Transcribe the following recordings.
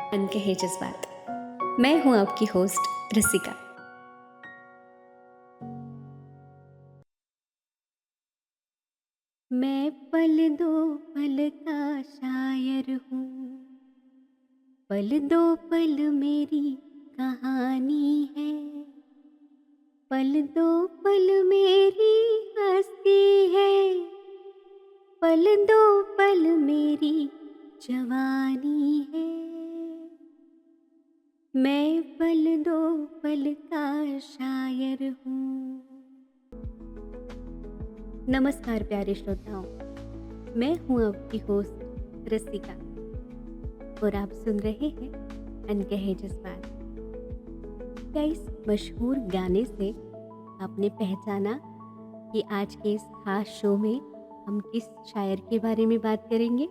अनकहे जज्बात। मैं हूं आपकी होस्ट रसिका। मैं पल दो पल का शायर हूँ, पल दो पल मेरी कहानी है, पल दो पल मेरी हस्ती है, पल दो पल मेरी जवानी है। मैं पल दो पल का शायर हूँ। नमस्कार प्यारे श्रोताओं, मैं हूँ आपकी होस्ट रसिका और आप सुन रहे हैं अनकहे जज्बात। क्या इस मशहूर गाने से आपने पहचाना कि आज के इस खास शो में हम किस शायर के बारे में बात करेंगे?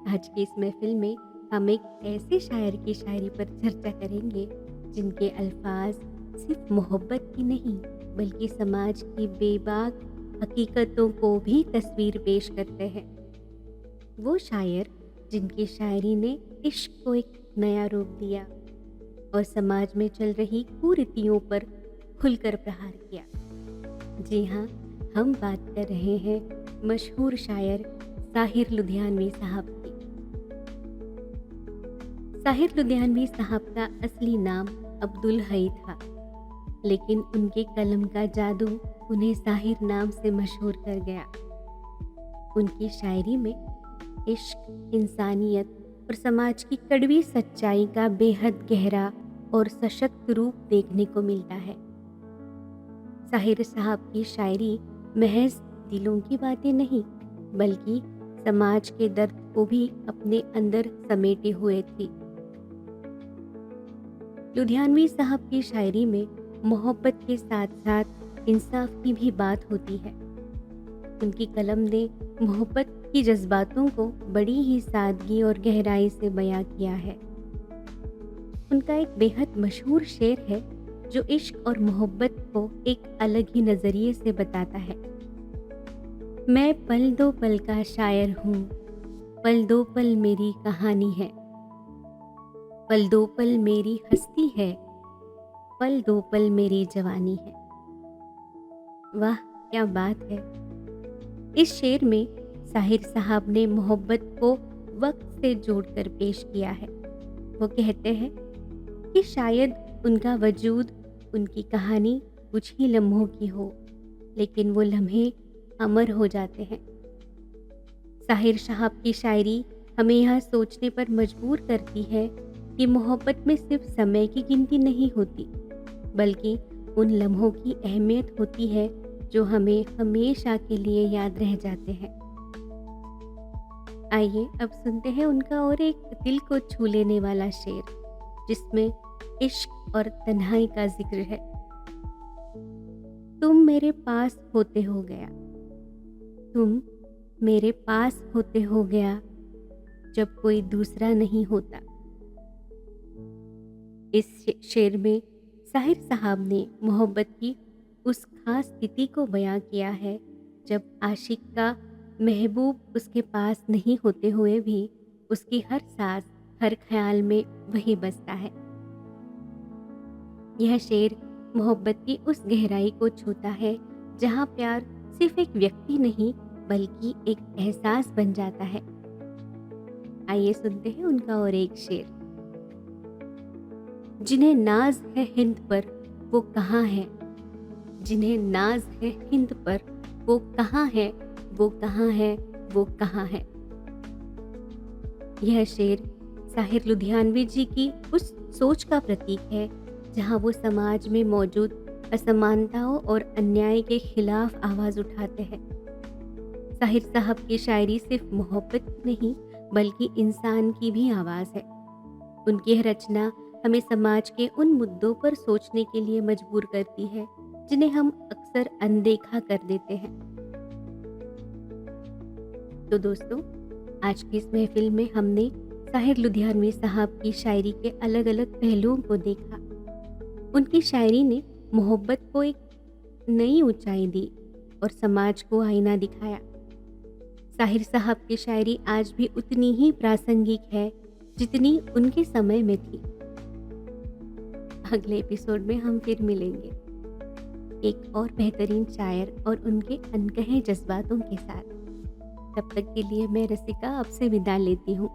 आज की इस महफिल में हम एक ऐसे शायर की शायरी पर चर्चा करेंगे जिनके अल्फाज सिर्फ मोहब्बत की नहीं बल्कि समाज की बेबाक हकीकतों को भी तस्वीर पेश करते हैं। वो शायर जिनकी शायरी ने इश्क को एक नया रूप दिया और समाज में चल रही कुरीतियों पर खुलकर प्रहार किया। जी हाँ, हम बात कर रहे हैं मशहूर शायर साहिर लुधियानवी साहब की। साहिर लुधियानवी साहब का असली नाम अब्दुल हई था, लेकिन उनके कलम का जादू उन्हें साहिर नाम से मशहूर कर गया। उनकी शायरी में इश्क, इंसानियत और समाज की कड़वी सच्चाई का बेहद गहरा और सशक्त रूप देखने को मिलता है। साहिर साहब की शायरी महज दिलों की बातें नहीं बल्कि समाज के दर्द को भी अपने अंदर समेटे हुए थी। लुधियानवी साहब की शायरी में मोहब्बत के साथ साथ इंसाफ की भी बात होती है। उनकी कलम ने मोहब्बत की जज्बातों को बड़ी ही सादगी और गहराई से बयां किया है। उनका एक बेहद मशहूर शेर है जो इश्क और मोहब्बत को एक अलग ही नजरिए से बताता है। मैं पल दो पल का शायर हूँ, पल दो पल मेरी कहानी है, पल दो पल मेरी हस्ती है, पल दो पल मेरी जवानी है। वाह क्या बात है! इस शेर में साहिर साहब ने मोहब्बत को वक्त से जोड़कर पेश किया है। वो कहते हैं कि शायद उनका वजूद, उनकी कहानी कुछ ही लम्हों की हो, लेकिन वो लम्हे अमर हो जाते हैं। साहिर साहब की शायरी हमें यह सोचने पर मजबूर करती है कि मोहब्बत में सिर्फ समय की गिनती नहीं होती बल्कि उन लम्हों की अहमियत होती है जो हमें हमेशा के लिए याद रह जाते हैं। आइए अब सुनते हैं उनका और एक दिल को छू लेने वाला शेर जिसमें इश्क और तन्हाई का जिक्र है। तुम मेरे पास होते हो गया, तुम मेरे पास होते हो गया जब कोई दूसरा नहीं होता। इस शेर में साहिर साहब ने मोहब्बत की उस खास स्थिति को बयां किया है जब आशिक का महबूब उसके पास नहीं होते हुए भी उसकी हर सांस, हर ख्याल में वही बसता है। यह शेर मोहब्बत की उस गहराई को छूता है जहां प्यार सिर्फ एक व्यक्ति नहीं बल्कि एक एहसास बन जाता है। आइए सुनते हैं उनका और एक शेर। जिन्हें नाज है हिंद पर वो कहाँ है, जिन्हें नाज है हिंद पर वो कहाँ है, वो कहाँ है, वो कहाँ है। यह शेर साहिर लुधियानवी जी की उस सोच का प्रतीक है जहाँ वो समाज में मौजूद असमानताओं और अन्याय के खिलाफ आवाज उठाते हैं। साहिर साहब की शायरी सिर्फ मोहब्बत की नहीं बल्कि इंसान की भी आवाज है। उनकी यह रचना हमें समाज के उन मुद्दों पर सोचने के लिए मजबूर करती है जिन्हें हम अक्सर अनदेखा कर देते हैं। तो दोस्तों, आज की इस महफिल में हमने साहिर लुधियानवी साहब की शायरी के अलग अलग पहलुओं को देखा। उनकी शायरी ने मोहब्बत को एक नई ऊंचाई दी और समाज को आईना दिखाया। साहिर साहब की शायरी आज भी उतनी ही प्रासंगिक है जितनी उनके समय में थी। अगले एपिसोड में हम फिर मिलेंगे एक और बेहतरीन शायर और उनके अनकहे जज्बातों के साथ। तब तक के लिए मैं रसिका आपसे विदा लेती हूँ।